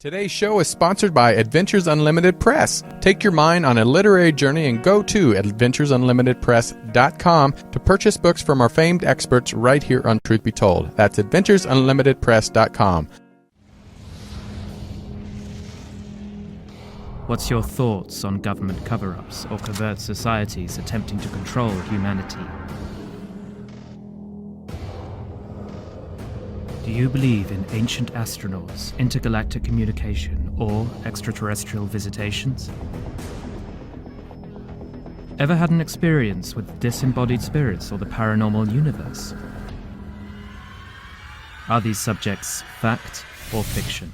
Today's show is sponsored by Adventures Unlimited Press. Take your mind on a literary journey and go to adventuresunlimitedpress.com to purchase books from our famed experts right here on Truth Be Told. That's adventuresunlimitedpress.com. What's your thoughts on government cover-ups or covert societies attempting to control humanity? Do you believe in ancient astronauts, intergalactic communication, or extraterrestrial visitations? Ever had an experience with disembodied spirits or the paranormal universe? Are these subjects fact or fiction?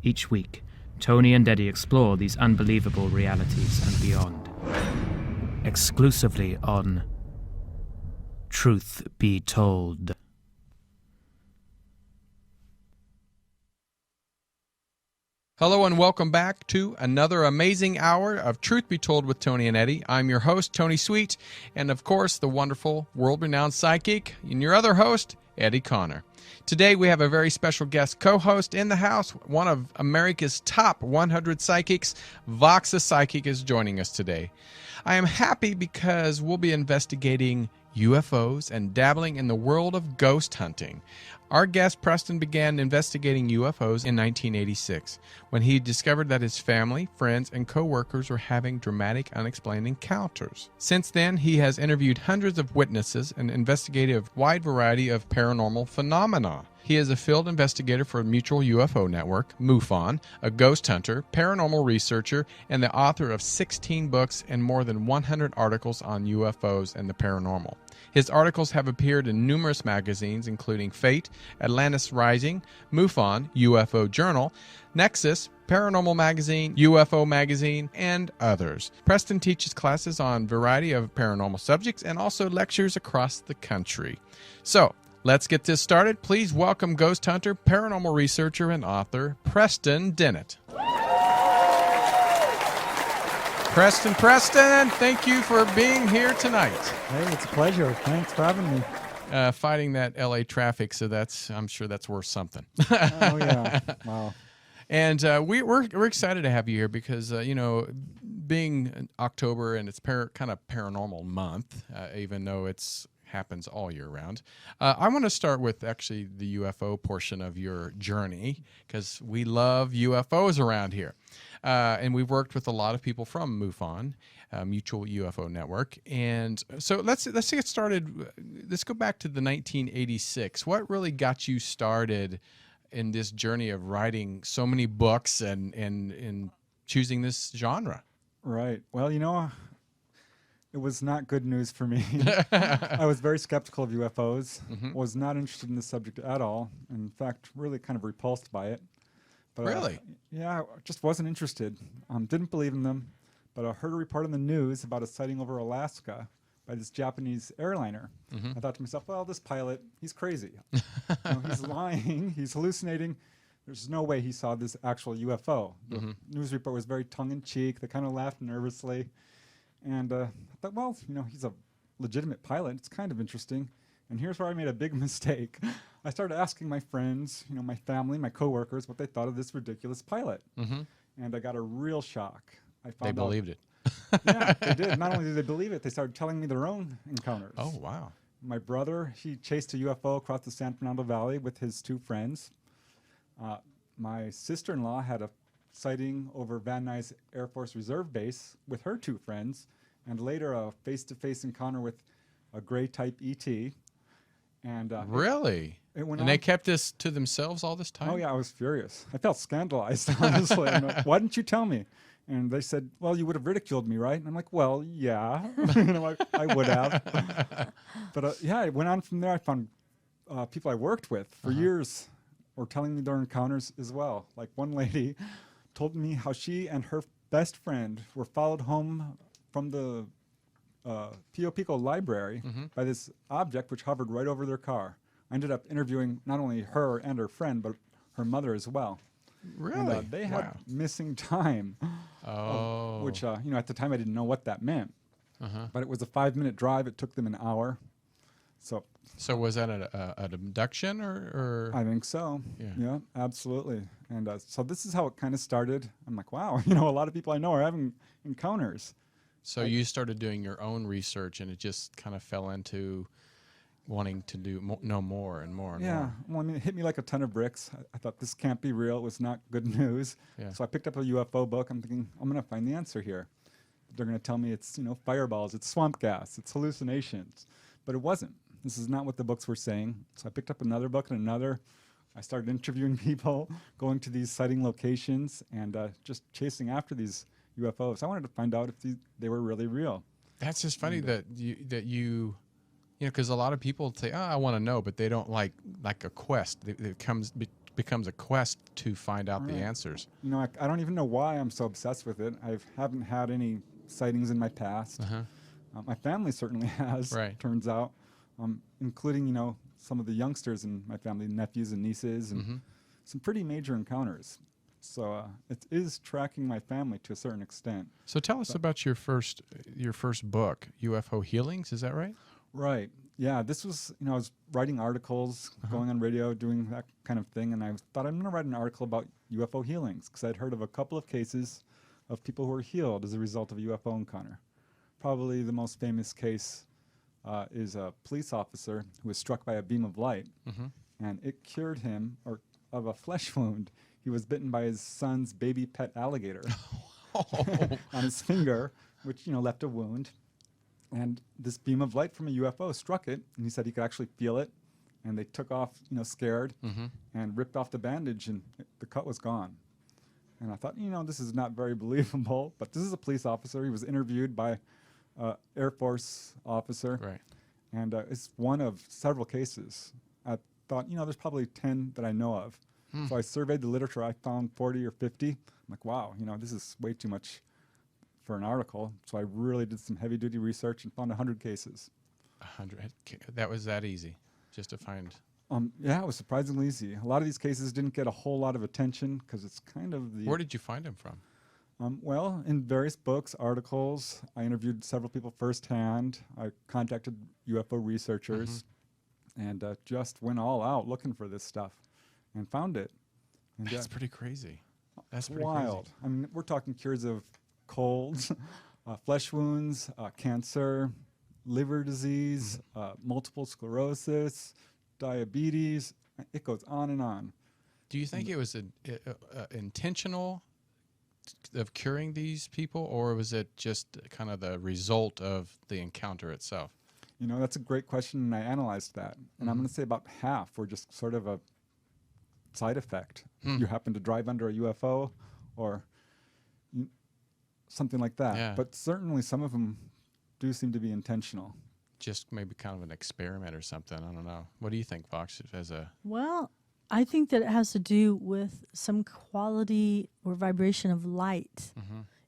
Each week, Tony and Eddie explore these unbelievable realities and beyond. Exclusively on Truth Be Told. Hello and welcome back to another amazing hour of Truth Be Told with Tony and Eddie. I'm your host, Tony Sweet, and of course, the wonderful, world-renowned psychic, and your other host, Eddie Connor. Today, we have a very special guest co-host in the house. One of America's top 100 psychics, Voxx the Psychic, is joining us today. I am happy because we'll be investigating UFOs and dabbling in the world of ghost hunting. Our guest, Preston, began investigating UFOs in 1986 when he discovered that his family, friends, and co-workers were having dramatic, unexplained encounters. Since then, he has interviewed hundreds of witnesses and investigated a wide variety of paranormal phenomena. He is a field investigator for Mutual UFO Network, MUFON, a ghost hunter, paranormal researcher, and the author of 16 books and more than 100 articles on UFOs and the paranormal. His articles have appeared in numerous magazines, including Fate, Atlantis Rising, MUFON, UFO Journal, Nexus, Paranormal Magazine, UFO Magazine, and others. Preston teaches classes on a variety of paranormal subjects and also lectures across the country. So, let's get this started. Please welcome ghost hunter, paranormal researcher, and author, Preston Dennett. Preston, thank you for being here tonight. Hey, it's a pleasure. Thanks for having me. Fighting that LA traffic, so I'm sure that's worth something. Oh yeah, wow. And we're excited to have you here because being October and it's kind of paranormal month, even though it's happens all year round. I want to start with actually the UFO portion of your journey because we love UFOs around here. And we've worked with a lot of people from MUFON, Mutual UFO Network. And so let's get started. Let's go back to the 1986. What really got you started in this journey of writing so many books and choosing this genre? Right. Well, it was not good news for me. I was very skeptical of UFOs, was not interested in the subject at all. In fact, really kind of repulsed by it. But, really? Yeah, I just wasn't interested. Didn't believe in them. But I heard a report on the news about a sighting over Alaska by this Japanese airliner. I thought to myself, well, this pilot, he's crazy. He's lying, he's hallucinating. There's no way he saw this actual UFO. The news report was very tongue-in-cheek. They kind of laughed nervously. And I thought, well, he's a legitimate pilot. It's kind of interesting. And here's where I made a big mistake. I started asking my friends, my family, my coworkers, what they thought of this ridiculous pilot. And I got a real shock. They believed it. Yeah, they did. Not only did they believe it, they started telling me their own encounters. Oh, wow. My brother, he chased a UFO across the San Fernando Valley with his two friends. My sister-in-law had a sighting over Van Nuys Air Force Reserve Base with her two friends, and later a face-to-face encounter with a gray-type ET. And really? It went and on. They kept this to themselves all this time? Oh, yeah, I was furious. I felt scandalized, honestly. I'm like, why didn't you tell me? And they said, well, you would have ridiculed me, right? And I'm like, well, yeah. I would have. But yeah, it went on from there. I found people I worked with for years were telling me their encounters as well. Like one lady told me how she and her best friend were followed home from the Pio Pico library by this object which hovered right over their car. I ended up interviewing not only her and her friend, but her mother as well. Really? And, they had missing time, which, at the time I didn't know what that meant. But it was a 5-minute drive. It took them an hour. So was that an abduction or? I think so. Yeah. Yeah, absolutely. And so this is how it kind of started. I'm like, wow, you know, a lot of people I know are having encounters. So you started doing your own research, and it just kind of fell into wanting to know more and more and Yeah. more. Well, I mean, it hit me like a ton of bricks. I thought this can't be real. It was not good news. Yeah. So I picked up a UFO book. I'm thinking, I'm going to find the answer here. They're going to tell me it's, you know, fireballs, it's swamp gas, it's hallucinations. But it wasn't. This is not what the books were saying. So I picked up another book and another. I started interviewing people, going to these sighting locations, and just chasing after these UFOs. I wanted to find out if they were really real. That's just funny that you know, because a lot of people say, "Oh, I want to know," but they don't like a quest. It becomes a quest to find out the answers. You know, I don't even know why I'm so obsessed with it. I haven't had any sightings in my past. My family certainly has, Right. turns out, including, you know, some of the youngsters in my family, nephews and nieces, and some pretty major encounters. So it is tracking my family to a certain extent. So tell us about your first book, UFO Healings. Is that right? Right. Yeah, this was, you know, I was writing articles, going on radio, doing that kind of thing, and I thought I'm going to write an article about UFO healings because I'd heard of a couple of cases of people who were healed as a result of a UFO encounter. Probably the most famous case is a police officer who was struck by a beam of light, and it cured him of a flesh wound. He was bitten by his son's baby pet alligator on his finger, which, you know, left a wound. And this beam of light from a UFO struck it, and he said he could actually feel it. And they took off, you know, scared, and ripped off the bandage, and the cut was gone. And I thought, you know, this is not very believable, but this is a police officer. He was interviewed by an Air Force officer, Right. and it's one of several cases. I thought, you know, there's probably 10 that I know of. So I surveyed the literature. I found 40 or 50. I'm like, wow, you know, this is way too much for an article. So I really did some heavy duty research and found 100 cases. 100. That was that easy, just to find. Yeah, it was surprisingly easy. A lot of these cases didn't get a whole lot of attention because it's kind of the... Where did you find them from? Well, in various books, articles. I interviewed several people firsthand. I contacted UFO researchers and just went all out looking for this stuff and found it. And That's pretty crazy. That's pretty wild. crazy. I mean, we're talking cures of colds, flesh wounds, cancer, liver disease, multiple sclerosis, diabetes. It goes on and on. Do you think it was intentional of curing these people, or was it just kind of the result of the encounter itself? You know, that's a great question, and I analyzed that. And I'm going to say about half were just sort of a side effect. You happen to drive under a UFO or something like that. Yeah. But certainly some of them do seem to be intentional. Just maybe kind of an experiment or something. I don't know. What do you think, Voxx, as a... Well, I think that it has to do with some quality or vibration of light.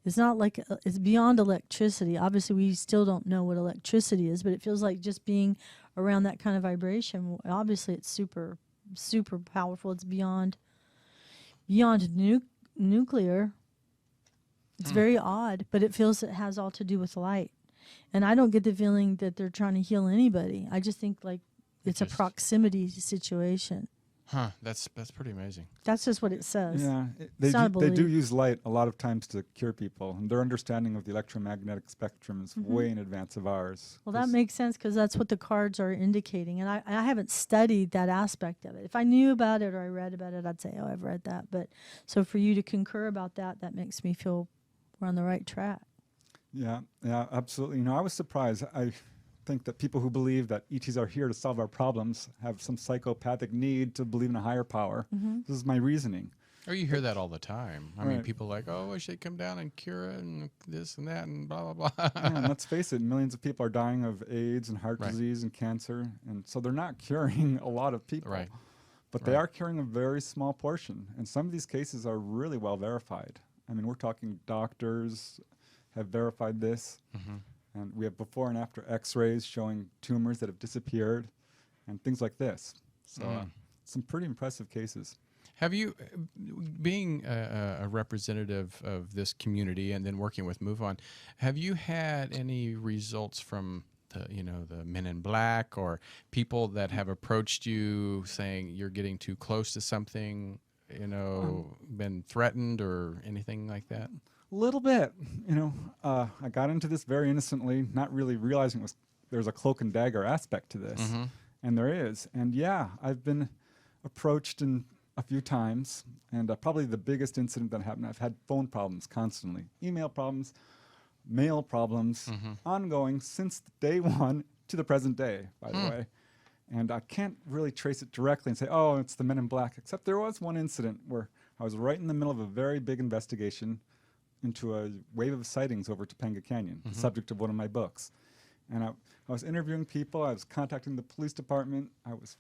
It's not like it's beyond electricity. Obviously, we still don't know what electricity is, but it feels like just being around that kind of vibration. Obviously, it's super, super powerful. It's beyond nuclear. It's very odd, but it feels it has all to do with light. And I don't get the feeling that they're trying to heal anybody. I just think like it's a proximity situation. Huh, that's pretty amazing. That's just what it says. Yeah, It's not a they do belief. use light a lot of times to cure people, and their understanding of the electromagnetic spectrum is way in advance of ours. Well, that makes sense because that's what the cards are indicating. And I haven't studied that aspect of it. If I knew about it or I read about it, I'd say, oh, I've read that. But so for you to concur about that, that makes me feel we're on the right track. Yeah, absolutely. You know, I was surprised. I think that people who believe that ETs are here to solve our problems have some psychopathic need to believe in a higher power. This is my reasoning. Oh, you hear that all the time. I mean, Right. people like, oh, I wish they'd come down and cure it and this and that and blah, blah, blah. Yeah, and let's face it, millions of people are dying of AIDS and heart Right. disease and cancer, and so they're not curing a lot of people. Right. But they Right. are curing a very small portion, and some of these cases are really well verified. I mean, we're talking doctors have verified this, and we have before and after X-rays showing tumors that have disappeared, and things like this. So some pretty impressive cases. Have you, being a representative of this community and then working with Move On, have you had any results from the Men in Black, or people that have approached you saying you're getting too close to something, been threatened or anything like that? A little bit. I got into this very innocently, not really realizing there's a cloak and dagger aspect to this. Mm-hmm. And there is. And yeah, I've been approached a few times, and probably the biggest incident that happened, I've had phone problems constantly, email problems, mail problems, ongoing since day one to the present day, by the way. And I can't really trace it directly and say, oh, it's the Men in Black, except there was one incident where I was right in the middle of a very big investigation into a wave of sightings over Topanga Canyon, the subject of one of my books. And I was interviewing people, I was contacting the police department, I was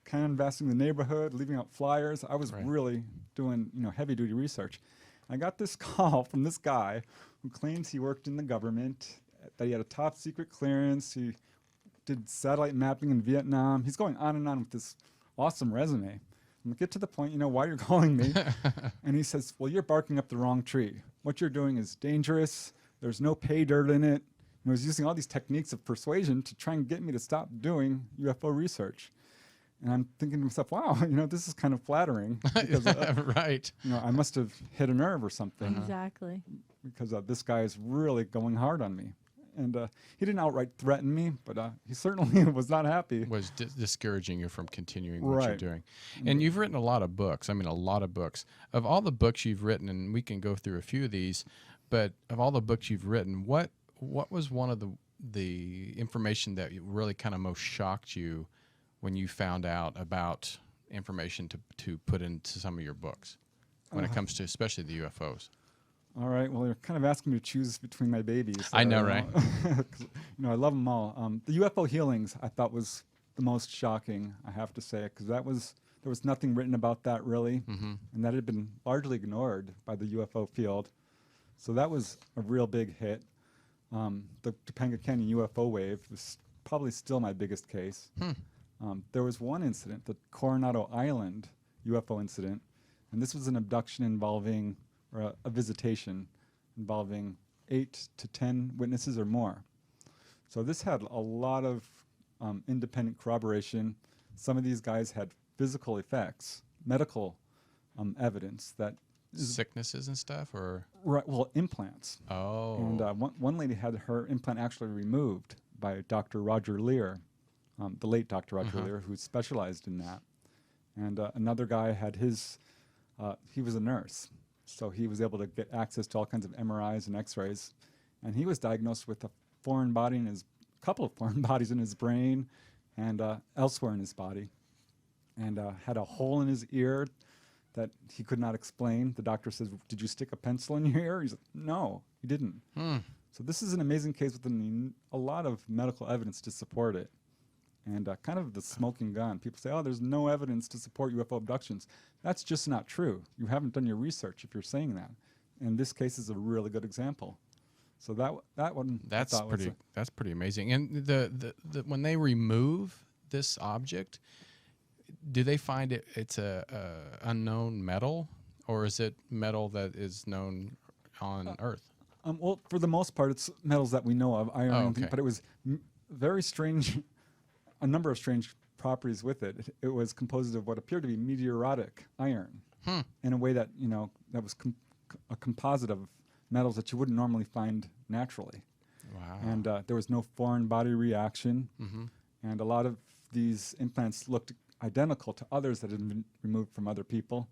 canvassing the neighborhood, leaving out flyers. I was really doing, heavy-duty research. I got this call from this guy who claims he worked in the government, that he had a top-secret clearance, he did satellite mapping in Vietnam. He's going on and on with this awesome resume. And get to the point, why you're calling me. And he says, well, you're barking up the wrong tree. What you're doing is dangerous. There's no pay dirt in it. He was using all these techniques of persuasion to try and get me to stop doing UFO research. And I'm thinking to myself, wow, this is kind of flattering. Because, right. I must have hit a nerve or something. Exactly. Because this guy is really going hard on me. And he didn't outright threaten me, but he certainly was not happy. Was discouraging you from continuing what you're doing. And you've written a lot of books. I mean, a lot of books. Of all the books you've written, and we can go through a few of these, but of all the books you've written, what was one of the information that really kind of most shocked you when you found out about information to put into some of your books when it comes to especially the UFOs? All right. Well, you're kind of asking me to choose between my babies. I know, right? I love them all. The UFO healings I thought was the most shocking, I have to say, because there was nothing written about that really, and that had been largely ignored by the UFO field. So that was a real big hit. The Topanga Canyon UFO wave was probably still my biggest case. There was one incident, the Coronado Island UFO incident, and this was an abduction involving, or a visitation involving 8 to 10 witnesses or more. So this had a lot of independent corroboration. Some of these guys had physical effects, medical evidence that sicknesses and stuff, or well, implants. Oh. And one lady had her implant actually removed by Dr. Roger Lear, the late Dr. Roger Lear, who specialized in that. And another guy had his, he was a nurse, so he was able to get access to all kinds of MRIs and X-rays. And he was diagnosed with a foreign body in couple of foreign bodies in his brain and elsewhere in his body. And had a hole in his ear that he could not explain. The doctor says, did you stick a pencil in your ear? He said, no, he didn't. So this is an amazing case with a lot of medical evidence to support it. And kind of the smoking gun. People say, oh, there's no evidence to support UFO abductions. That's just not true. You haven't done your research if you're saying that. And this case is a really good example. So that one, that's pretty amazing. And the when they remove this object, do they find it's a unknown metal, or is it metal that is known on Earth? Well, for the most part, it's metals that we know of, iron, okay. But it was very strange, a number of strange properties with it. It was composed of what appeared to be meteoritic iron in a way that, that was a composite of metals that you wouldn't normally find naturally. Wow. And there was no foreign body reaction. And a lot of these implants looked identical to others that had been removed from other people.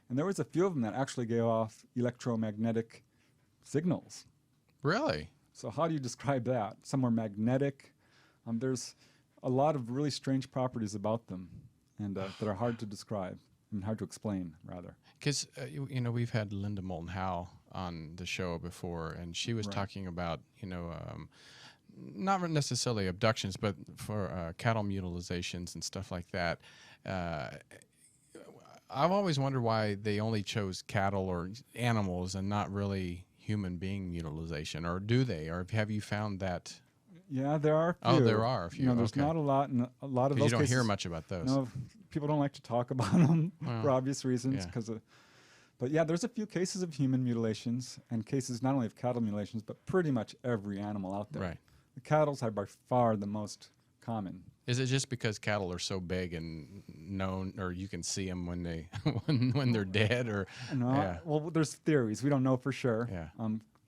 And there was a few of them that actually gave off electromagnetic signals. Really? So how do you describe that? Some were magnetic. There's a lot of really strange properties about them, and that are hard to describe and hard to explain, rather. Because we've had Linda Moulton Howe on the show before, and she was talking about not necessarily abductions, but for cattle mutilations and stuff like that. I've always wondered why they only chose cattle or animals and not really human being mutilation, or do they? Or have you found that? Yeah, there are a few. Oh, there are a few. There's not a lot, and a lot of those you don't cases, hear much about those. No, people don't like to talk about them for obvious reasons. Yeah. But yeah, there's a few cases of human mutilations and cases not only of cattle mutilations, but pretty much every animal out there. Right. The cattle's are by far the most common. Is it just because cattle are so big and known, or you can see them when they when they're dead, or No, yeah, well, there's theories. We don't know for sure. Yeah.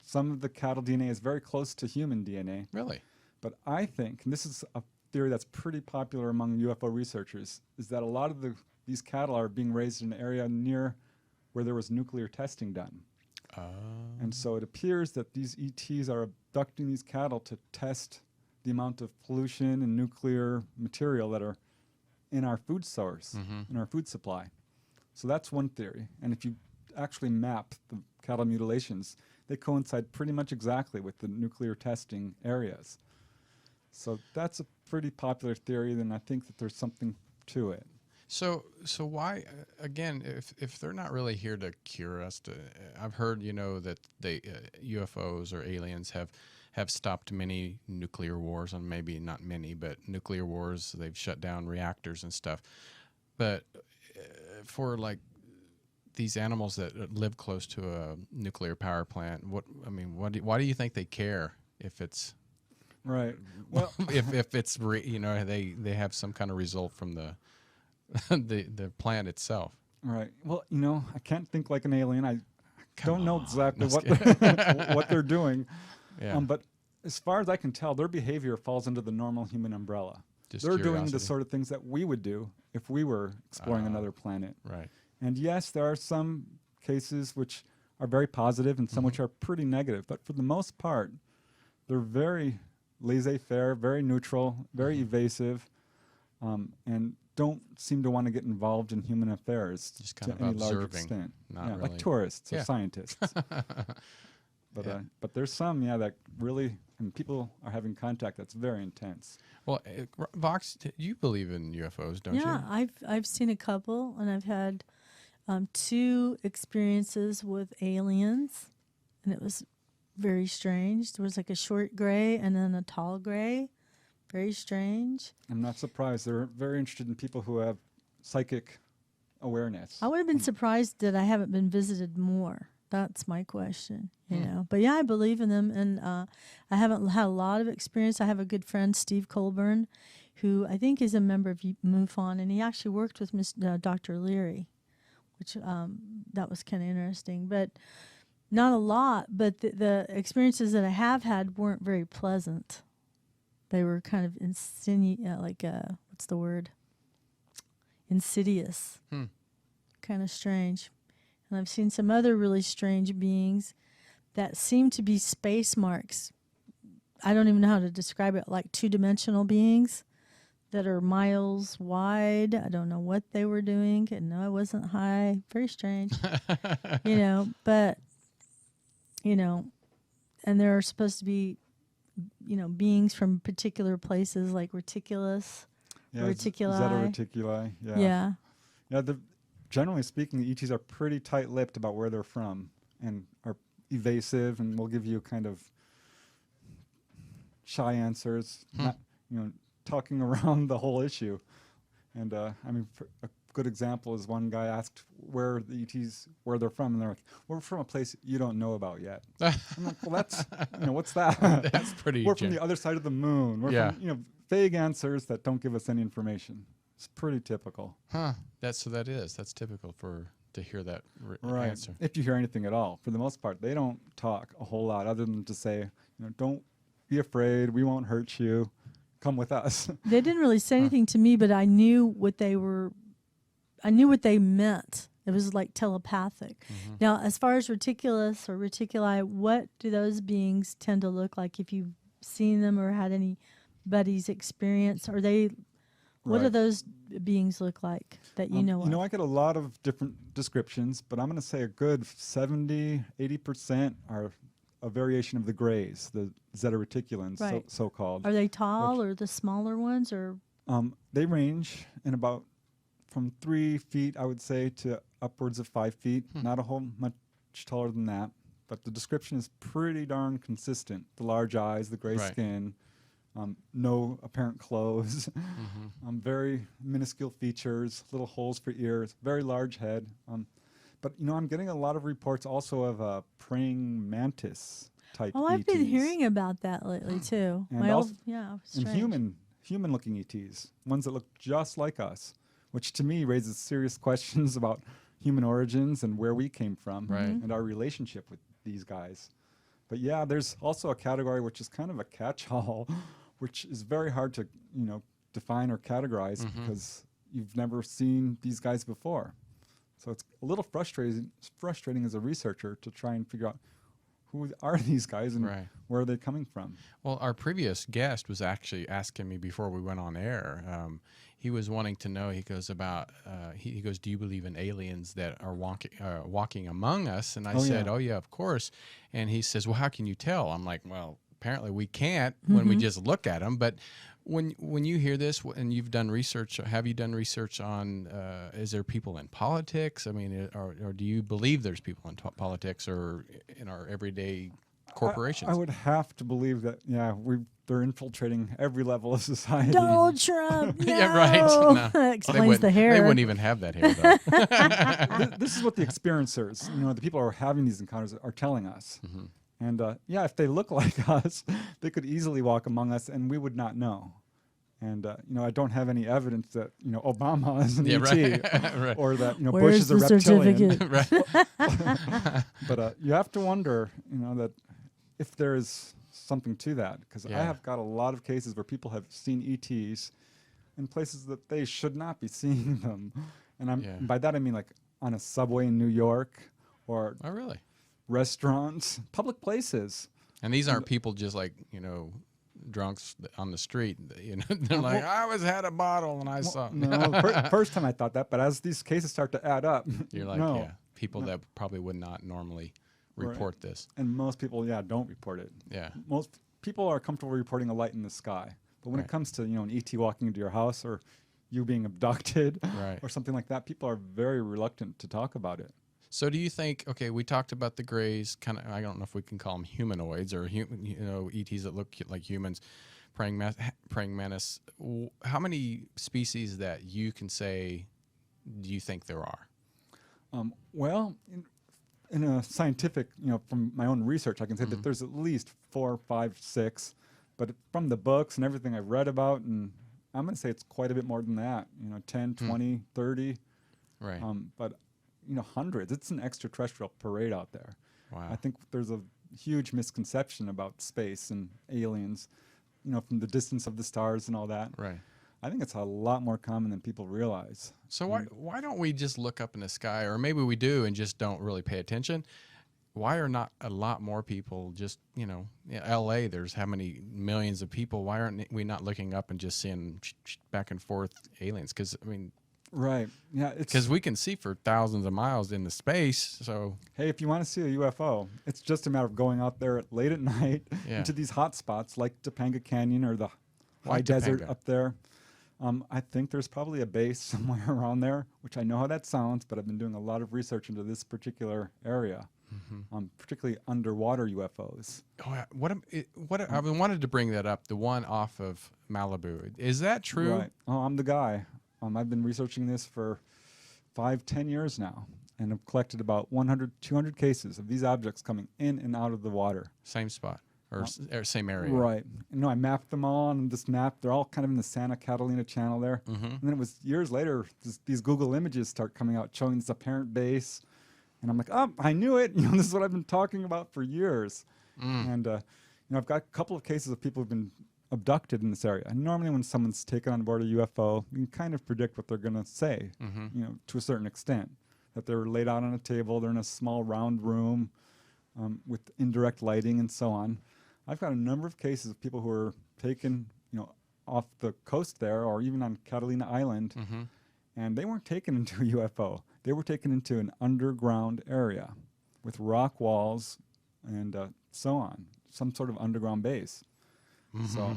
Some of the cattle DNA is very close to human DNA. really? But I think, and this is a theory that's pretty popular among UFO researchers, is that a lot of these cattle are being raised in an area near where there was nuclear testing done. And so it appears that these ETs are abducting these cattle to test the amount of pollution and nuclear material that are in our food source, in our food supply. So that's one theory. And if you actually map the cattle mutilations, they coincide pretty much exactly with the nuclear testing areas. So that's a pretty popular theory, and I think that there's something to it. So why again? If they're not really here to cure us, I've heard that they UFOs or aliens have stopped many nuclear wars, and maybe not many, but nuclear wars. They've shut down reactors and stuff. But for like these animals that live close to a nuclear power plant, why do you think they care if it's right? Well, if it's they have some kind of result from the the plant itself. Right. Well, I can't think like an alien. I don't know exactly what they're doing. Yeah. But as far as I can tell, their behavior falls under the normal human umbrella. Just they're doing curiosity. the sort of things that we would do if we were exploring another planet. Right. And yes, there are some cases which are very positive and some which are pretty negative. But for the most part, they're very laissez-faire, very neutral, very evasive, and don't seem to want to get involved in human affairs Just kind to of any large observing, extent. not Yeah, really. like tourists Yeah. or scientists. But there's some, that really, and people are having contact that's very intense. Well, Voxx, you believe in UFOs, don't Yeah, you? I've seen a couple, and I've had 2 experiences with aliens, and it was very strange. There was like a short gray and then a tall gray. Very strange. I'm not surprised. They're very interested in people who have psychic awareness. I would have been surprised that I haven't been visited more. That's my question, But yeah, I believe in them, and I haven't had a lot of experience. I have a good friend, Steve Colburn, who I think is a member of MUFON, and he actually worked with Dr. Leary, which that was kind of interesting. But not a lot, but the experiences that I have had weren't very pleasant. They were kind of what's the word? Insidious. Kind of strange. And I've seen some other really strange beings that seem to be space marks. I don't even know how to describe it, like 2-dimensional beings that are miles wide. I don't know what they were doing. And no, I wasn't high. Very strange. But, and there are supposed to be beings from particular places like Reticuli. Zeta Reticuli. Yeah. Yeah. Generally speaking, the ETs are pretty tight-lipped about where they're from and are evasive, and will give you kind of shy answers, not talking around the whole issue. And a good example is one guy asked where the ETs they're from, and they're like, "We're from a place you don't know about yet." I'm like, "Well, that's what's that?" That's pretty. We're from the other side of the moon. We're from vague answers that don't give us any information. It's pretty typical. Huh. That's typical to hear that Right. answer. If you hear anything at all. For the most part, they don't talk a whole lot other than to say, don't be afraid. We won't hurt you. Come with us. They didn't really say anything to me, but I knew what they meant. It was like telepathic. Now, as far as reticuli, what do those beings tend to look like if you've seen them or had anybody's experience? What do those beings look like that you know of? I get a lot of different descriptions, but I'm going to say a good 70, 80% are a variation of the grays, the Zeta Reticulans, so-called. Are they tall or the smaller ones? Or they range in about from 3 feet, I would say, to upwards of 5 feet. Not a whole much taller than that, but the description is pretty darn consistent. The large eyes, the gray skin, no apparent clothes, very minuscule features, little holes for ears, very large head. But I'm getting a lot of reports also of a praying mantis type Oh, I've ETs. been hearing about that lately too. And My also- old, yeah, And strange. human looking ETs, ones that look just like us, which to me raises serious questions about human origins and where we came from Right. and our relationship with these guys. But yeah, there's also a category which is kind of a catch-all, which is very hard to, define or categorize because you've never seen these guys before. So it's a little frustrating as a researcher to try and figure out who are these guys and Right. where are they coming from. Well, our previous guest was actually asking me before we went on air. He was wanting to know. He goes about. He goes, "Do you believe in aliens that are walking among us?" And I said, yeah. "Oh yeah, of course." And he says, "Well, how can you tell?" I'm like, "Well, apparently we can't when we just look at them." But when you hear this and you've done research, have you done research on? Is there people in politics? I mean, or do you believe there's people in politics or in our everyday corporations? I would have to believe that, they're infiltrating every level of society. Donald Trump. Yeah, right. no! No. They Explains the hair. They wouldn't even have that hair, though. This is what the experiencers, the people who are having these encounters are telling us. And if they look like us, they could easily walk among us and we would not know. And, I don't have any evidence that, Obama is an Yeah, ET right. Right. or that, Bush Where's is a the reptilian. certificate? Right. But you have to wonder, that if there is something to that, because I Yeah. have got a lot of cases where people have seen ETs in places that they should not be seeing them, and Yeah. by that I mean like on a subway in New York or Oh, really? restaurants, public places. And these aren't people just like, drunks on the street. They're like, I was had a bottle and I saw. No, first time I thought that, but as these cases start to add up, You're like, no. yeah, people that probably would not normally Right. report this. And most people, don't report it. Yeah. Most people are comfortable reporting a light in the sky, but when Right. it comes to an ET walking into your house or you being abducted Right. or something like that, people are very reluctant to talk about it. So do you think, okay, we talked about the grays, kind of, I don't know if we can call them humanoids or, ETs that look like humans, praying mantis. How many species that you can say do you think there are? Well, in a scientific, from my own research, I can say that there's at least 4, 5, 6, but from the books and everything I've read about, and I'm going to say it's quite a bit more than that, 10, 20, 30, Right. but, hundreds. It's an extraterrestrial parade out there. Wow. I think there's a huge misconception about space and aliens, from the distance of the stars and all that. Right. I think it's a lot more common than people realize. So why don't we just look up in the sky, or maybe we do and just don't really pay attention? Why are not a lot more people just, L.A., there's how many millions of people. Why aren't we not looking up and just seeing back and forth aliens? Because, Right. Yeah. because we can see for thousands of miles into space. So, Hey, if you want to see a UFO, it's just a matter of going out there late at night Yeah. into these hot spots like Topanga Canyon or the Why high desert Topanga? up there. I think there's probably a base somewhere around there, which I know how that sounds, but I've been doing a lot of research into this particular area, particularly underwater UFOs. oh, yeah, I've been wanted to bring that up. The one off of Malibu, is that true? Right. Oh, I'm the guy. I've been researching this for 5-10 years now, and I've collected about 100, 200 cases of these objects coming in and out of the water. Same spot or same area? Right. I mapped them all on this map. They're all kind of in the Santa Catalina Channel there. And then it was years later, these Google images start coming out showing this apparent base. And I'm like, oh, I knew it. This is what I've been talking about for years. And, I've got a couple of cases of people who've been abducted in this area. And normally when someone's taken on board a UFO, you can kind of predict what they're going to say, to a certain extent. That they're laid out on a table, they're in a small round room with indirect lighting and so on. I've got a number of cases of people who are taken, off the coast there or even on Catalina Island, and they weren't taken into a UFO. They were taken into an underground area with rock walls and so on, some sort of underground base. So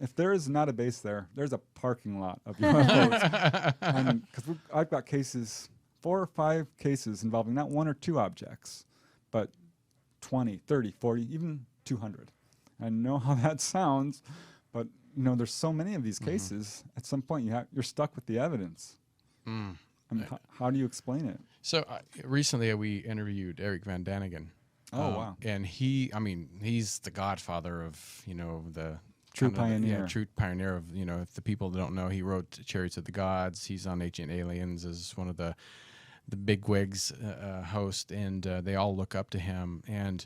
if there is not a base there, there's a parking lot of UFOs. Because I've got cases, 4 or 5 cases involving not 1 or 2 objects, but 20, 30, 40, even 200. I know how that sounds, but there's so many of these cases. At some point, you're stuck with the evidence. How do you explain it? So recently we interviewed Eric Van Daniken, Oh, wow. And he's the godfather of, the True kind of pioneer. yeah, true pioneer of, if the people that don't know, he wrote Chariots of the Gods. He's on Ancient Aliens as one of the bigwigs host, and they all look up to him. And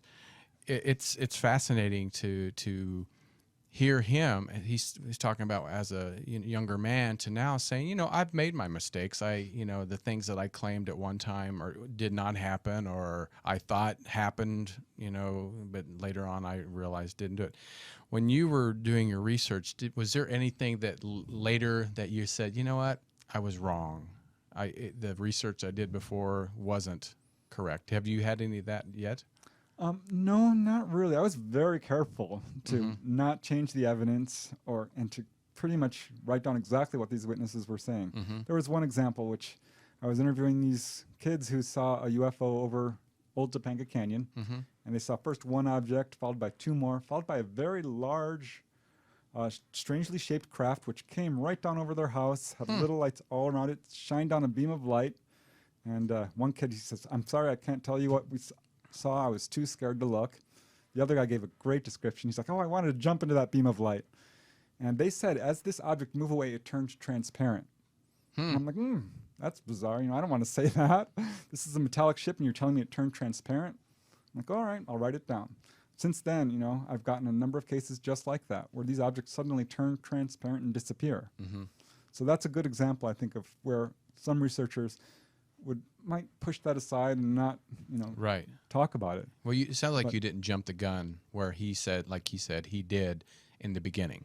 it's fascinating to hear him. He's talking about as a younger man to now saying, I've made my mistakes. The things that I claimed at one time or did not happen, or I thought happened, but later on I realized didn't do it. When you were doing your research, was there anything that later that you said, you know what, I was wrong? The research I did before wasn't correct. Have you had any of that yet? No, not really. I was very careful to not change the evidence and to pretty much write down exactly what these witnesses were saying. There was one example which I was interviewing these kids who saw a UFO over Old Topanga Canyon, and they saw first one object, followed by two more, followed by a very large, strangely shaped craft which came right down over their house, had little lights all around it, shined down a beam of light. And one kid, he says, "I'm sorry, I can't tell you what we saw. I was too scared to look." The other guy gave a great description. He's like, "Oh, I wanted to jump into that beam of light." And they said, as this object moved away, it turned transparent. And I'm like, that's bizarre. I don't want to say that. This is a metallic ship, and you're telling me it turned transparent? I'm like, all right, I'll write it down. Since then, I've gotten a number of cases just like that, where these objects suddenly turn transparent and disappear. So that's a good example, I think, of where some researchers might push that aside and not, Right. talk about it. Well, it sounds like you didn't jump the gun where he said he did in the beginning.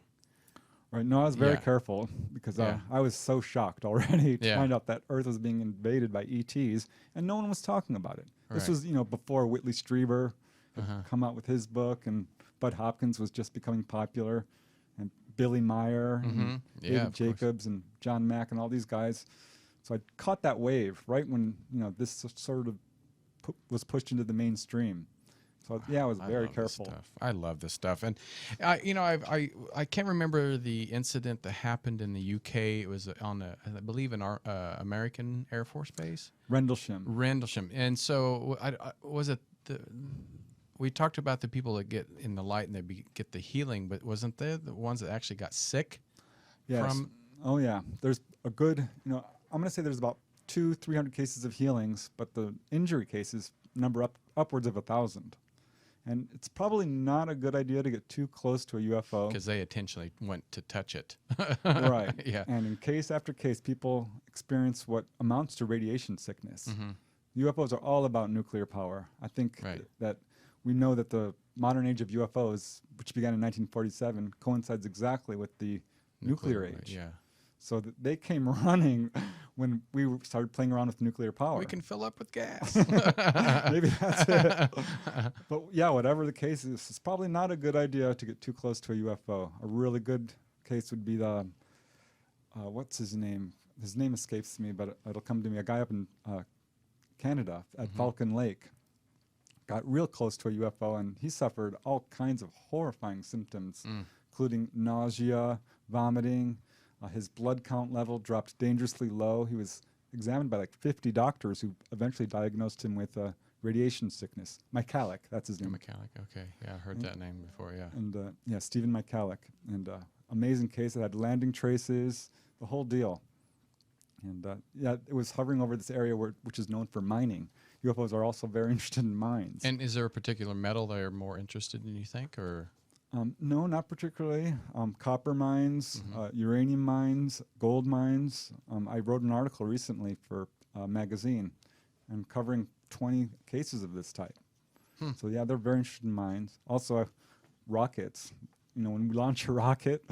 Right. No, I was very Yeah. careful because Yeah. I was so shocked already to Yeah. find out that Earth was being invaded by ETs, and no one was talking about it. This was, before Whitley Strieber had come out with his book, and Bud Hopkins was just becoming popular, and Billy Meyer, and Yeah, David of course. Jacobs, and John Mack, and all these guys. So I caught that wave right when this sort of was pushed into the mainstream. So yeah, I was very careful. I love this stuff, and I can't remember the incident that happened in the UK. It was on I believe an American Air Force base, Rendlesham, and so was it we talked about the people that get in the light and they get the healing, but wasn't there the ones that actually got sick? Yes. Oh yeah. There's a good I'm going to say there's about 200-300 cases of healings, but the injury cases number upwards of 1,000. And it's probably not a good idea to get too close to a UFO. Because they intentionally went to touch it. Right. Yeah. And in case after case, people experience what amounts to radiation sickness. UFOs are all about nuclear power. I think that we know that the modern age of UFOs, which began in 1947, coincides exactly with the nuclear age. Yeah. So they came running when we started playing around with nuclear power. We can fill up with gas. Maybe that's it. But yeah, whatever the case is, it's probably not a good idea to get too close to a UFO. A really good case would be the, what's his name? His name escapes me, but it'll come to me. A guy up in Canada at Falcon Lake got real close to a UFO, and he suffered all kinds of horrifying symptoms, including nausea, vomiting. His blood count level dropped dangerously low. He was examined by like 50 doctors who eventually diagnosed him with radiation sickness. Michalek, that's his name. Michalek, okay. Yeah, I heard that name before, yeah. And Stephen Michalek. And amazing case. It had landing traces, the whole deal. And it was hovering over this area which is known for mining. UFOs are also very interested in mines. And is there a particular metal they're more interested in, you think, or? No, not particularly. Copper mines, uranium mines, gold mines. I wrote an article recently for a magazine and covering 20 cases of this type. So yeah, they're very interested in mines. Also, rockets. When we launch a rocket,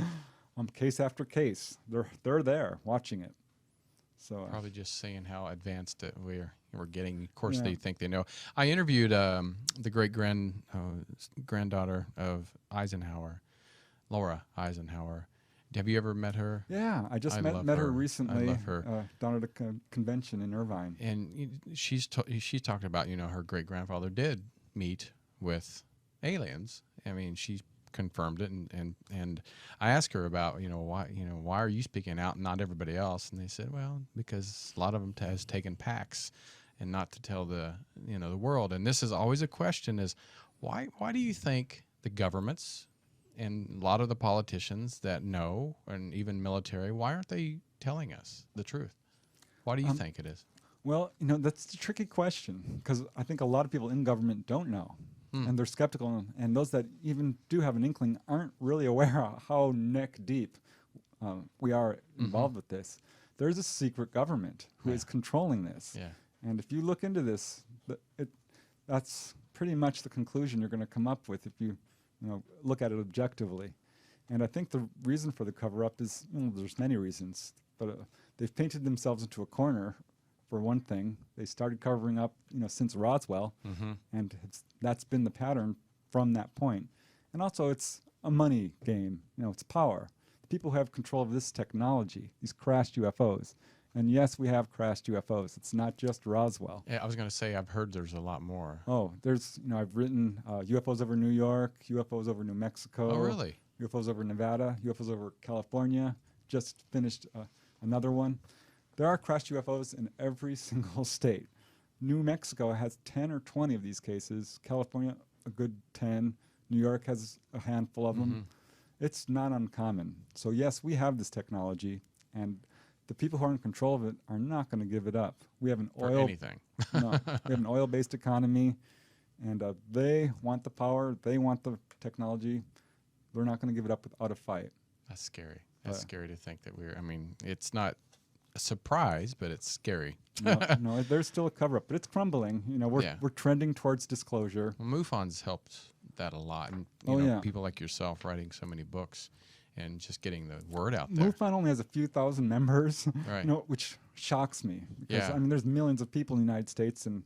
case after case, they're there watching it. So probably just saying how advanced we're getting. Of course, they think they know. I interviewed the granddaughter of Eisenhower, Laura Eisenhower. Have you ever met her? Yeah, I just met her recently. I love her. Down at a convention in Irvine. And she's talked about her great grandfather did meet with aliens. I mean, she confirmed it, and I asked her about why are you speaking out and not everybody else, and they said, well, because a lot of them has taken PAX, and not to tell the the world. And this is always a question: is why do you think the governments and a lot of the politicians that know, and even military, why aren't they telling us the truth? Why do you think it is? Well, that's a tricky question, because I think a lot of people in government don't know, and they're skeptical, and those that even do have an inkling aren't really aware of how neck deep we are involved with this. There's a secret government who is controlling this. Yeah. And if you look into this, that's pretty much the conclusion you're going to come up with if you look at it objectively. And I think the reason for the cover-up is, there's many reasons, but they've painted themselves into a corner. For one thing, they started covering up, since Roswell, and that's been the pattern from that point. And also, it's a money game. It's power. The people who have control of this technology, these crashed UFOs. And yes, we have crashed UFOs. It's not just Roswell. Yeah, I was going to say, I've heard there's a lot more. Oh, there's, I've written UFOs over New York, UFOs over New Mexico. Oh, really? UFOs over Nevada, UFOs over California. Just finished another one. There are crashed UFOs in every single state. New Mexico has 10 or 20 of these cases. California, a good 10. New York has a handful of them. It's not uncommon. So yes, we have this technology, and the people who are in control of it are not going to give it up. We have an anything. No, we have an oil-based economy, and they want the power. They want the technology. They're not going to give it up without a fight. That's scary. That's scary to think that it's not a surprise, but it's scary. No, there's still a cover-up, but it's crumbling. We're trending towards disclosure. Well, MUFON's helped that a lot, and people like yourself writing so many books and just getting the word out there. MUFON only has a few thousand members, right. Which shocks me. Because, there's millions of people in the United States, and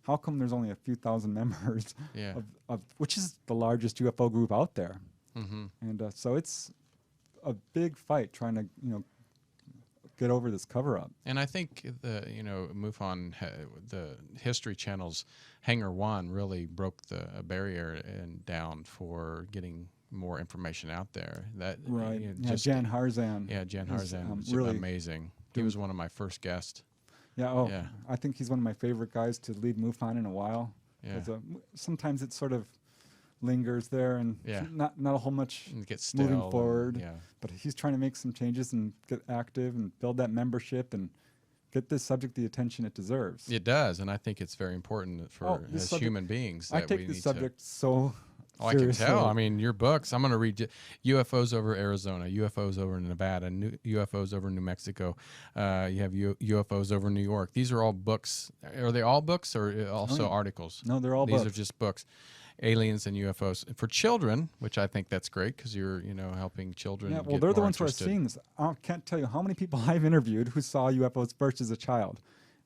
how come there's only a few thousand members, of which is the largest UFO group out there? And so it's a big fight trying to, get over this cover-up. And I think the MUFON, the History Channel's Hangar One really broke the barrier and down for getting more information out there. That right, Jan Harzan. Yeah, Jan Harzan was really amazing. He was one of my first guests. Yeah. I think he's one of my favorite guys to lead MUFON in a while. Yeah. Sometimes it sort of lingers there, and not a whole much moving forward. But he's trying to make some changes and get active and build that membership and get this subject the attention it deserves. It does, and I think it's very important for as human beings. I take this subject so I can tell. I mean, your books. I'm going to read UFOs over Arizona, UFOs over Nevada, UFOs over New Mexico. You have UFOs over New York. These are all books. Are they all books or also articles? No, they're all books. These are just books. Aliens and UFOs for children, which I think that's great because you're helping children. Yeah, well, they're the ones who are seeing this. I can't tell you how many people I've interviewed who saw UFOs first as a child,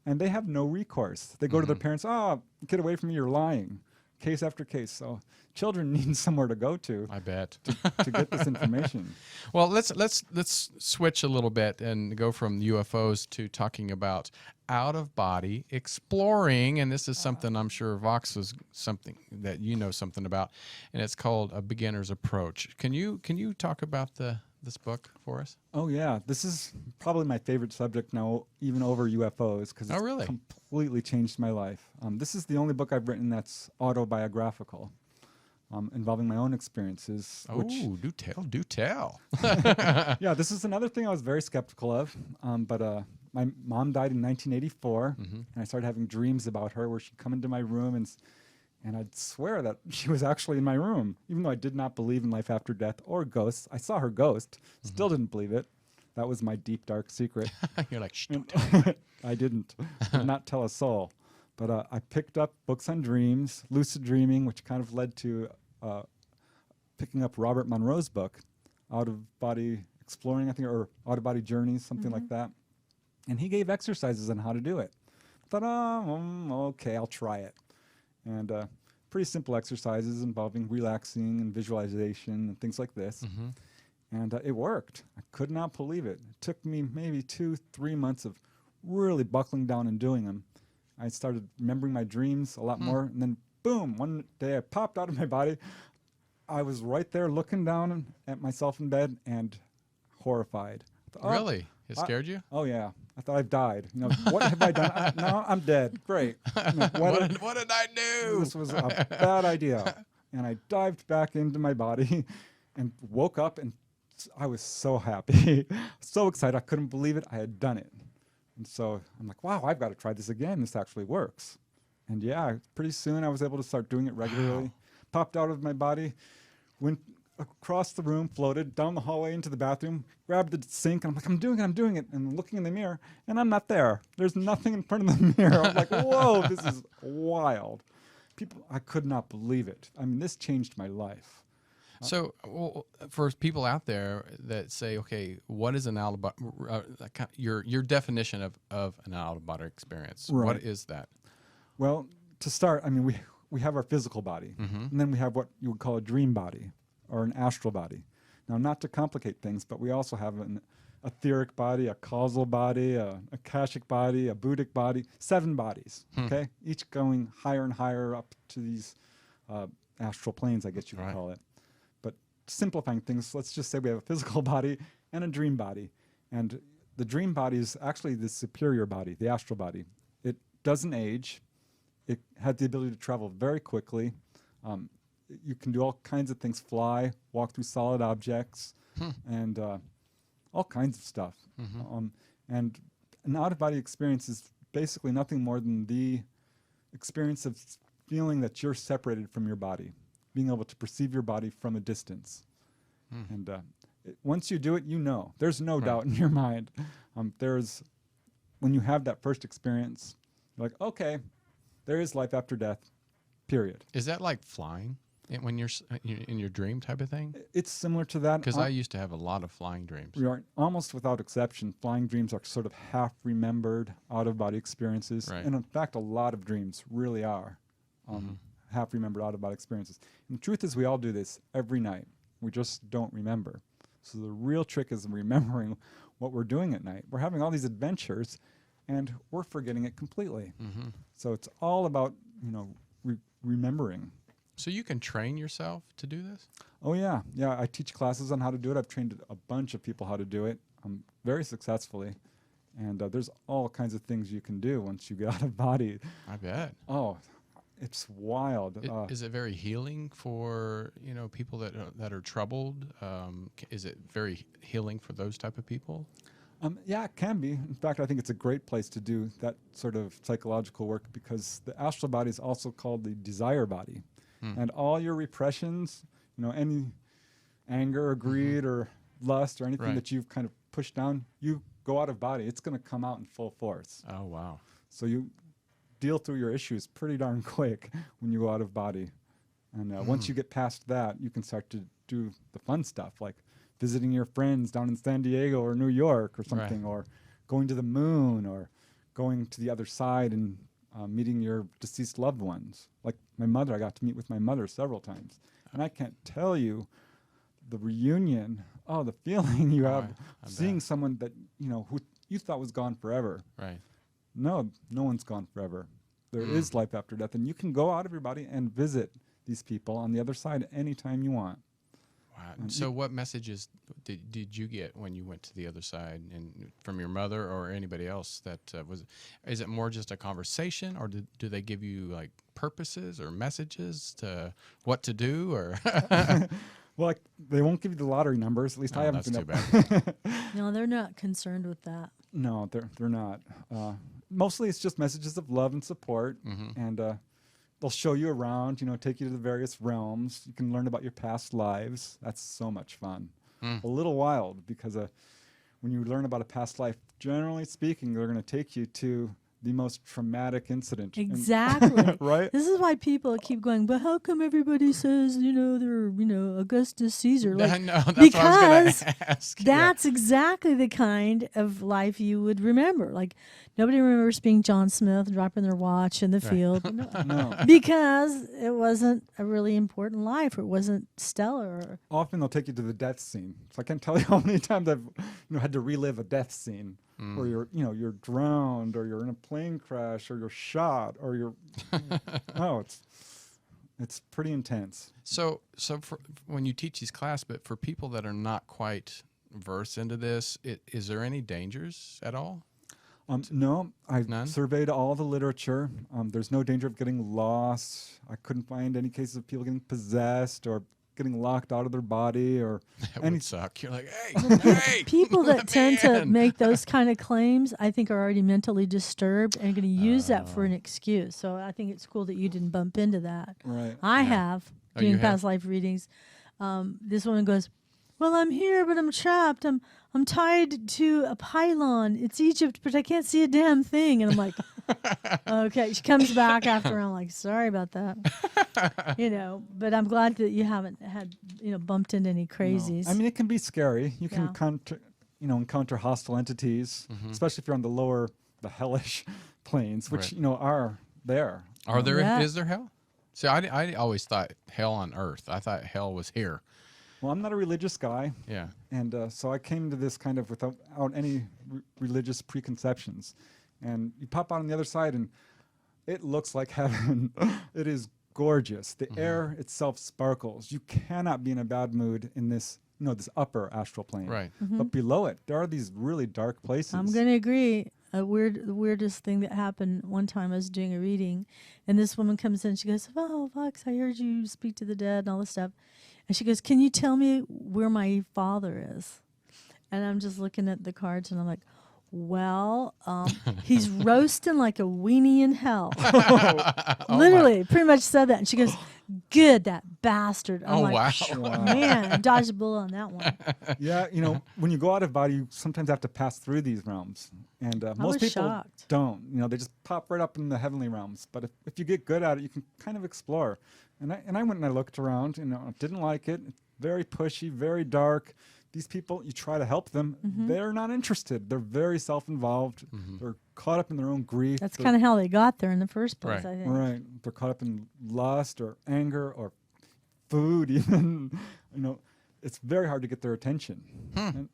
and they have no recourse. They go to their parents. Oh, get away from me! You're lying. Case after case. So children need somewhere to go to. I bet to get this information. Well, let's switch a little bit and go from UFOs to talking about out-of-body exploring, and this is something I'm sure Voxx was something that something about, and it's called A Beginner's Approach. Can you talk about this book for us? Oh yeah, this is probably my favorite subject now, even over UFOs, because it's completely changed my life. This is the only book I've written that's autobiographical, involving my own experiences. Oh, do tell. Yeah, this is another thing I was very skeptical of, but my mom died in 1984, and I started having dreams about her where she'd come into my room and I'd swear that she was actually in my room, even though I did not believe in life after death or ghosts. I saw her ghost, still didn't believe it. That was my deep, dark secret. You're like, shh, don't tell me. I did not tell a soul. But I picked up books on dreams, lucid dreaming, which kind of led to picking up Robert Monroe's book, Out of Body Exploring, I think, or Out of Body Journeys, something like that. And he gave exercises on how to do it. I thought, okay, I'll try it. And pretty simple exercises involving relaxing and visualization and things like this. And it worked. I could not believe it. It took me maybe 2-3 months of really buckling down and doing them. I started remembering my dreams a lot more. And then, boom, one day I popped out of my body. I was right there looking down at myself in bed and horrified. Really? It scared you? Oh, yeah. I thought I've died. What have I done? No, I'm dead. Great. What did I do? This was a bad idea. And I dived back into my body and woke up, and I was so happy, so excited. I couldn't believe it. I had done it. And so I'm like, wow, I've got to try this again. This actually works. And yeah, pretty soon I was able to start doing it regularly. Wow. Popped out of my body, went across the room, floated down the hallway into the bathroom, grabbed the sink, and I'm like, I'm doing it. And looking in the mirror, and I'm not there. There's nothing in front of the mirror. I'm like, whoa, this is wild. I could not believe it. I mean, this changed my life. So, for people out there that say, okay, what is an your definition of an out-of-body experience? Right. What is that? Well, to start, I mean, we have our physical body, Mm-hmm. and then we have what you would call a dream body or an astral body. Now, not to complicate things, but we also have an etheric body, a causal body, a akashic body, a buddhic body, 7 bodies, okay? Each going higher and higher up to these astral planes, I guess you could call it. But simplifying things, let's just say we have a physical body and a dream body. And the dream body is actually the superior body, the astral body. It doesn't age. It had the ability to travel very quickly. You can do all kinds of things, fly, walk through solid objects, and all kinds of stuff. Mm-hmm. And an out-of-body experience is basically nothing more than the experience of feeling that you're separated from your body, being able to perceive your body from a distance. And once you do it, there's no doubt in your mind. When you have that first experience, you're like, okay, there is life after death, period. Is that like flying when you're in your dream type of thing? It's similar to that. Because I used to have a lot of flying dreams. We are almost without exception. Flying dreams are sort of half-remembered out-of-body experiences. Right. And in fact, a lot of dreams really are half-remembered out-of-body experiences. And the truth is we all do this every night. We just don't remember. So the real trick is remembering what we're doing at night. We're having all these adventures, and we're forgetting it completely. Mm-hmm. So it's all about, remembering. So you can train yourself to do this? Oh, yeah. Yeah, I teach classes on how to do it. I've trained a bunch of people how to do it very successfully. And there's all kinds of things you can do once you get out of body. I bet. Oh, it's wild. Is it very healing for people that are troubled? Is it very healing for those type of people? Yeah, it can be. In fact, I think it's a great place to do that sort of psychological work because the astral body is also called the desire body. And all your repressions, any anger or greed or lust or anything that you've kind of pushed down, you go out of body. It's going to come out in full force. Oh, wow. So you deal through your issues pretty darn quick when you go out of body. And once you get past that, you can start to do the fun stuff like visiting your friends down in San Diego or New York or something, or going to the moon or going to the other side and meeting your deceased loved ones. Like my mother, I got to meet with my mother several times. And I can't tell you the reunion, the feeling you have seeing someone that, who you thought was gone forever. Right. No one's gone forever. There is life after death, and you can go out of your body and visit these people on the other side anytime you want. Wow. So what messages did you get when you went to the other side, and from your mother or anybody else that is it more just a conversation, or do they give you like purposes or messages to what to do, or? Well, they won't give you the lottery numbers. At least I haven't been that's too bad. No, they're not concerned with that. No, they're not. Mostly it's just messages of love and support, and they'll show you around, take you to the various realms. You can learn about your past lives. That's so much fun. A little wild because when you learn about a past life, generally speaking, they're going to take you to the most traumatic incident. Exactly. Right? This is why people keep going, but how come everybody says, they're, Augustus Caesar? Like, No, that's because what I was going to ask. That's exactly the kind of life you would remember. Like, nobody remembers being John Smith dropping their watch in the field. No. Because it wasn't a really important life. Or it wasn't stellar. Often they'll take you to the death scene. So I can't tell you how many times I've had to relive a death scene. Where you're drowned, or you're in a plane crash, or you're shot, or you're it's pretty intense. So when you teach these class, but for people that are not quite versed into this, is there any dangers at all? No, I've None? surveyed all the literature. There's no danger of getting lost. I couldn't find any cases of people getting possessed or getting locked out of their body or That any. would suck. You're like, hey, hey, People that tend to man. make those kind of claims, I think, are already mentally disturbed and going to use that for an excuse. So I think it's cool that you didn't bump into that. Right. I Yeah. have Oh, you doing have? past life readings. This woman goes, "Well, I'm here, but I'm trapped. I'm tied to a pylon. It's Egypt, but I can't see a damn thing." And I'm like, okay. She comes back after. I'm like, sorry about that. But I'm glad that you haven't had bumped into any No. crazies. I mean, it can be scary. You can Yeah. encounter hostile entities, especially if you're on the hellish planes, which Right. Are there. Are there? Yeah. Is there hell? See, I always thought hell on earth. I thought hell was here. Well, I'm not a religious guy, Yeah. and so I came to this kind of without any religious preconceptions. And you pop out on the other side, and it looks like heaven. It is gorgeous. The air itself sparkles. You cannot be in a bad mood in this, this upper astral plane. Right. But below it, there are these really dark places. I'm going to agree. The weirdest thing that happened one time, I was doing a reading, and this woman comes in. She goes, "Oh, Voxx, I heard you speak to the dead and all this stuff." And she goes, "Can you tell me where my father is?" And I'm just looking at the cards, and I'm like, "Well, he's roasting like a weenie in hell." Literally, pretty much said that. And she goes, "Good, that bastard." I'm Oh, like, wow. "Phew, man, dodged a bullet on that one." Yeah, when you go out of body, you sometimes have to pass through these realms. And most was people shocked. don't. They just pop right up in the heavenly realms. But if you get good at it, you can kind of explore. And I went and I looked around, I didn't like it. It's very pushy, very dark. These people, you try to help them, they're not interested. They're very self-involved. They're caught up in their own grief. That's They're- kind of how they got there in the first place, Right. I think. Right. They're caught up in lust or anger or food even. It's very hard to get their attention.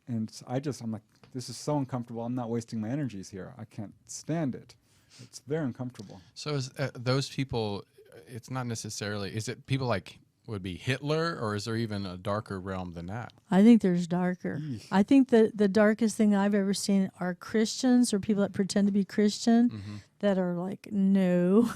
And so I'm like, this is so uncomfortable. I'm not wasting my energies here. I can't stand it. It's very uncomfortable. So is those people? It's not necessarily. Is it people like would be Hitler, or is there even a darker realm than that? I think there's darker. Eesh. I think that the darkest thing I've ever seen are Christians or people that pretend to be Christian that are like, no.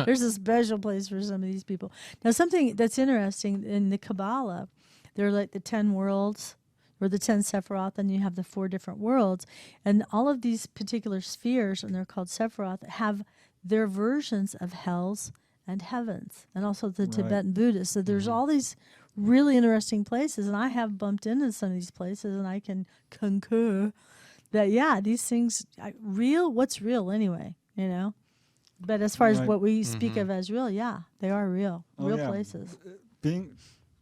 There's a special place for some of these people. Now, something that's interesting in the Kabbalah, they're like the 10 worlds or the 10 Sephiroth, and you have the 4 different worlds. And all of these particular spheres, and they're called Sephiroth, have their versions of hells and heavens, and also the Right. Tibetan Buddhists. So there's all these really interesting places, and I have bumped into some of these places, and I can concur that, these things, what's real anyway, But as far as Right. what we speak of as real, they are real, Oh, real yeah. places.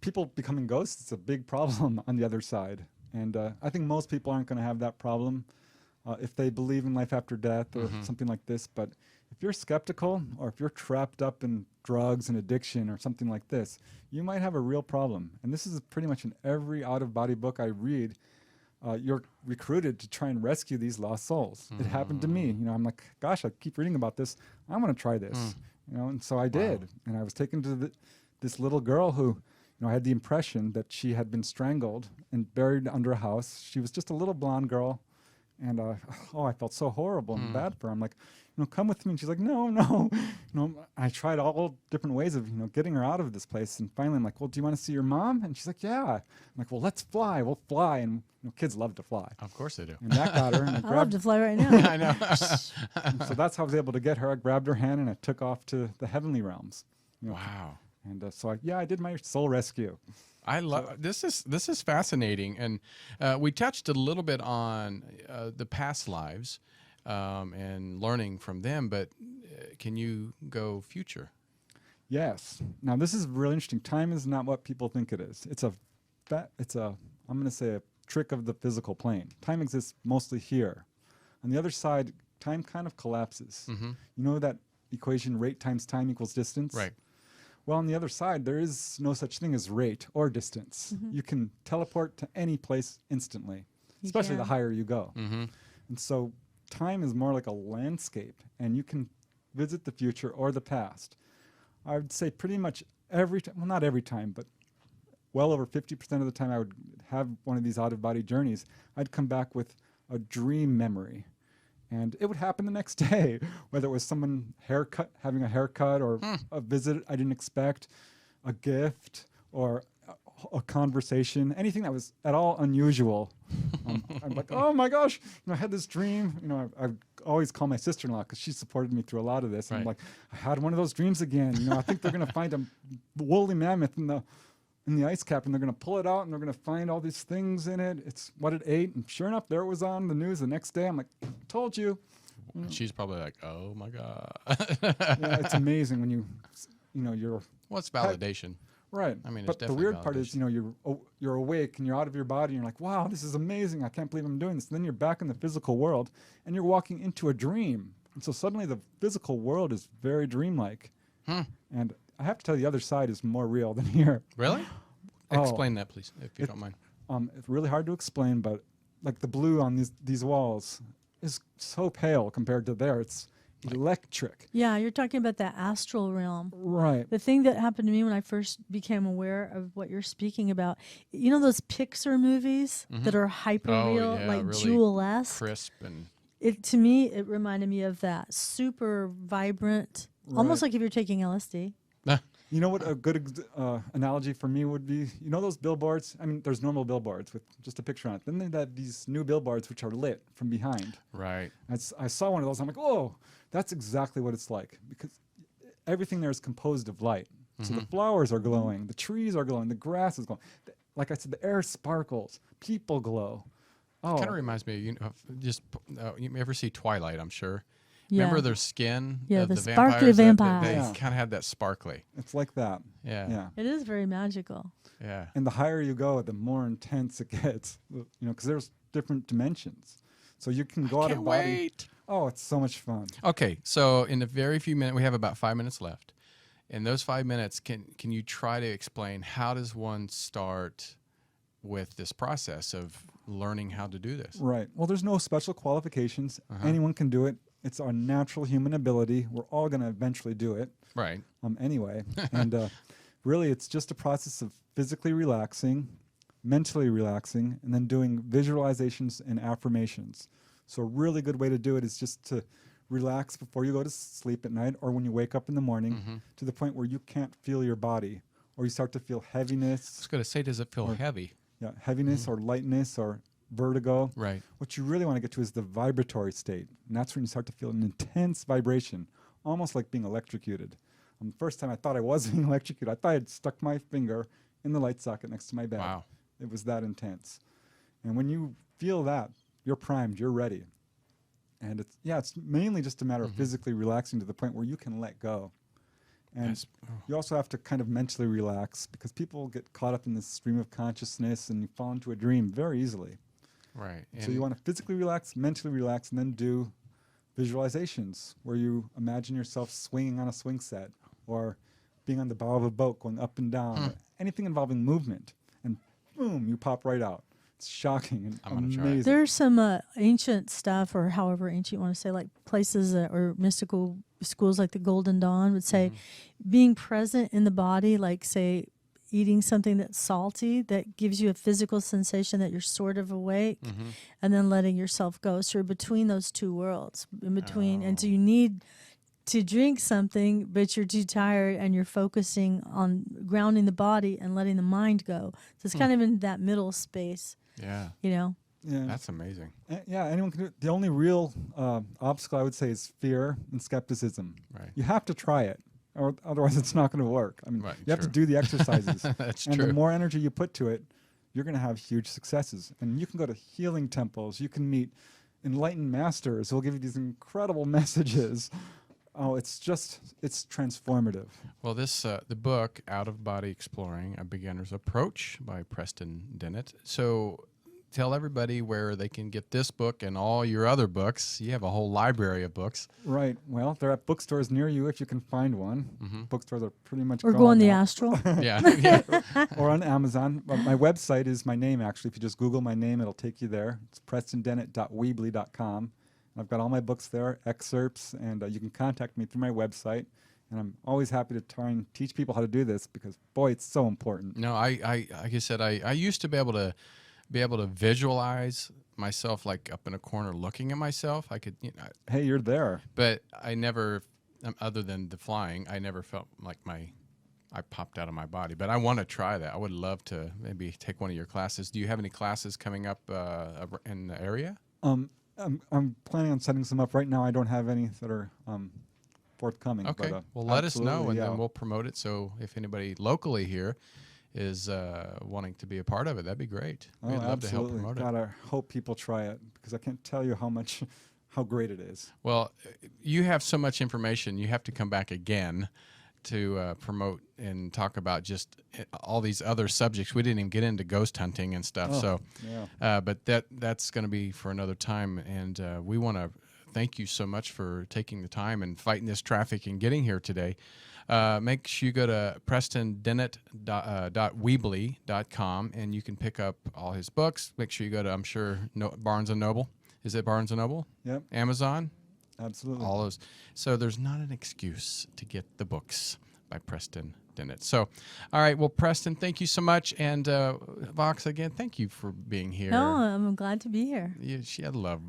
People becoming ghosts is a big problem on the other side. And I think most people aren't going to have that problem if they believe in life after death or something like this. But if you're skeptical or if you're trapped up in drugs and addiction or something like this, you might have a real problem. And this is pretty much in every out-of-body book I read. You're recruited to try and rescue these lost souls. It happened to me. I'm like, gosh, I keep reading about this. I want to try this. And so I did. And I was taken to this little girl who, I had the impression that she had been strangled and buried under a house. She was just a little blonde girl. And, I felt so horrible and bad for her. I'm like, come with me. And she's like, no. I tried all different ways of, getting her out of this place. And finally I'm like, well, do you want to see your mom? And she's like, yeah. I'm like, well, let's fly. We'll fly. And kids love to fly. Of course they do. And that got her. And I I love grabbed to fly right now. I know. and so that's how I was able to get her. I grabbed her hand and I took off to the heavenly realms. Wow. And so I did my soul rescue. I love this is fascinating, and we touched a little bit on the past lives and learning from them. But can you go future? Yes. Now this is really interesting. Time is not what people think it is. It's a I'm going to say a trick of the physical plane. Time exists mostly here. On the other side, time kind of collapses. You know that equation, rate times time equals distance? Right. Well, on the other side, there is no such thing as rate or distance. You can teleport to any place instantly, especially the can. higher you go. And so time is more like a landscape, and you can visit the future or the past. I would say pretty much every time, well, not every time, but well over 50% of the time I would have one of these out-of-body journeys, I'd come back with a dream memory. And it would happen the next day, whether it was someone having a haircut, or a visit I didn't expect, a gift, or a conversation, anything that was at all unusual. I'm like, oh my gosh, I had this dream. I always call my sister-in-law because she supported me through a lot of this. And I'm like, I had one of those dreams again. I think they're going to find a woolly mammoth in the ice cap, and they're going to pull it out, and they're going to find all these things in it. It's what it ate. And sure enough, there it was on the news the next day. I'm like, told you. She's probably like, oh my God. Yeah, it's amazing when you're... What's validation? Right. I mean, but the weird part is, you're awake and you're out of your body, and you're like, wow, this is amazing. I can't believe I'm doing this. And then you're back in the physical world, and you're walking into a dream. And so suddenly the physical world is very dreamlike. And I have to tell you, the other side is more real than here. Really? Explain that, please, if you don't mind. It's really hard to explain, but like the blue on these walls is so pale compared to there. It's electric. Yeah, you're talking about that astral realm. Right. The thing that happened to me when I first became aware of what you're speaking about, those Pixar movies that are hyper real, like really Jewel-esque? Crisp and... To me, it reminded me of that super vibrant, almost like if you're taking LSD. You know what a good analogy for me would be? Those billboards? I mean, there's normal billboards with just a picture on it. Then they have these new billboards which are lit from behind. Right. I saw one of those. I'm like, oh, that's exactly what it's like, because everything there is composed of light. So the flowers are glowing, the trees are glowing, the grass is glowing. Like I said, the air sparkles, people glow. Oh, Kind of reminds me, you ever see Twilight, I'm sure. Yeah. Remember their skin? Yeah, of the the sparkly vampires. They vampires. kind of had that sparkly. it's like that. Yeah. It is very magical. Yeah. And the higher you go, the more intense it gets. Because there's different dimensions. So you can go out Can't of body. wait. Oh, it's so much fun. Okay, so in the very few minutes, we have about 5 minutes left. In those 5 minutes, can you try to explain how does one start with this process of learning how to do this? Right. Well, there's no special qualifications. Anyone can do it. It's our natural human ability. We're all going to eventually do it. Right. Anyway. And really, it's just a process of physically relaxing, mentally relaxing, and then doing visualizations and affirmations. So a really good way to do it is just to relax before you go to sleep at night, or when you wake up in the morning, to the point where you can't feel your body, or you start to feel heaviness. I was going to say, does it feel heavy? Yeah, heaviness or lightness or vertigo. Right. What you really want to get to is the vibratory state. And that's when you start to feel an intense vibration, almost like being electrocuted. The first time I thought I was being electrocuted, I thought I had stuck my finger in the light socket next to my bed. Wow. It was that intense. And when you feel that, you're primed, you're ready. And it's mainly just a matter of physically relaxing to the point where you can let go. And you also have to kind of mentally relax, because people get caught up in this stream of consciousness and you fall into a dream very easily. Right. So you want to physically relax, mentally relax, and then do visualizations where you imagine yourself swinging on a swing set, or being on the bow of a boat going up and down, or anything involving movement. And boom, you pop right out. It's shocking and amazing. There's some ancient stuff, or however ancient you want to say, like places or mystical schools like the Golden Dawn would say, being present in the body, like say eating something that's salty, that gives you a physical sensation that you're sort of awake, and then letting yourself go. So you're between those two worlds, in between. And so you need to drink something, but you're too tired, and you're focusing on grounding the body and letting the mind go. So it's kind of in that middle space. Yeah. Yeah. That's amazing. Yeah, anyone can do it. The only real obstacle I would say is fear and skepticism. Right. You have to try it, or otherwise it's not going to work. I mean, you have to do the exercises. That's and true. the more energy you put to it, you're going to have huge successes. And you can go to healing temples. You can meet enlightened masters who will give you these incredible messages. Oh, it's transformative. Well, the book, Out of Body Exploring, A Beginner's Approach by Preston Dennett. So tell everybody where they can get this book and all your other books. You have a whole library of books. Right. Well, they're at bookstores near you if you can find one. Bookstores are pretty much Or gone go on the now. Astral. Yeah. Or on Amazon. My website is my name, actually. If you just Google my name, it'll take you there. It's prestondennett.weebly.com. I've got all my books there, excerpts, and you can contact me through my website. And I'm always happy to try and teach people how to do this, because, boy, it's so important. No, I like I said, I used to be able to visualize myself like up in a corner looking at myself. I could, Hey, you're there. but I never, other than the flying, I never felt like I popped out of my body. But I want to try that. I would love to maybe take one of your classes. Do you have any classes coming up in the area? I'm planning on setting some up right now. I don't have any that are forthcoming. Okay. But, Well, let us know, absolutely, and yeah. then we'll promote it. So if anybody locally here is wanting to be a part of it, that'd be great. We'd love to help absolutely. promote it. God, I hope people try it because I can't tell you how great it is. Well, you have so much information. You have to come back again to promote and talk about just all these other subjects. We didn't even get into ghost hunting and stuff. Yeah. But that's going to be for another time. And we want to thank you so much for taking the time and fighting this traffic and getting here today. Make sure you go to PrestonDennett.weebly.com and you can pick up all his books. Make sure you go to, I'm sure, Barnes & Noble. Is it Barnes & Noble? Yep. Amazon? Absolutely. All those. So there's not an excuse to get the books by Preston Dennett. So, all right. Well, Preston, thank you so much. And Voxx, again, thank you for being here. No, I'm glad to be here. I love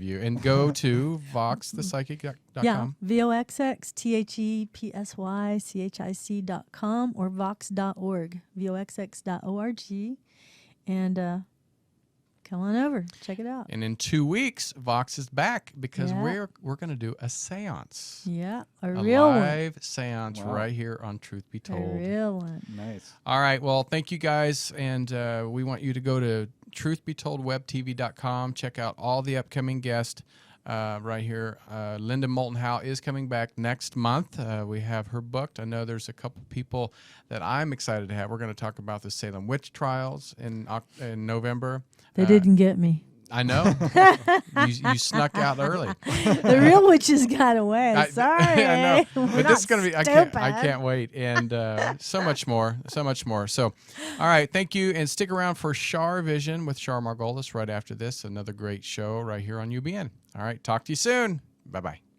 you. And go to voxthepsychic.com. Yeah, VOXXTHEPSYCHIC.com or vox.org, voxx.org. And come on over, check it out. And in 2 weeks, Voxx is back because Yeah. we're going to do a seance. Yeah, a real one. Live seance Wow. right here on Truth Be A Told. real one. Nice. All right. Well, thank you guys. And we want you to go to truthbetoldwebtv.com. Check out all the upcoming guests right here. Linda Moulton Howe is coming back next month. We have her booked. I know there's a couple people that I'm excited to have. We're going to talk about the Salem witch trials in November. They didn't get me. I know. you snuck out early. The real witches got away. Sorry. I know. We're But this is not going to be, I stupid. can't wait. And so much more. So, all right. Thank you. And stick around for Shar Vision with Shar Margolis right after this. Another great show right here on UBN. All right. Talk to you soon. Bye-bye.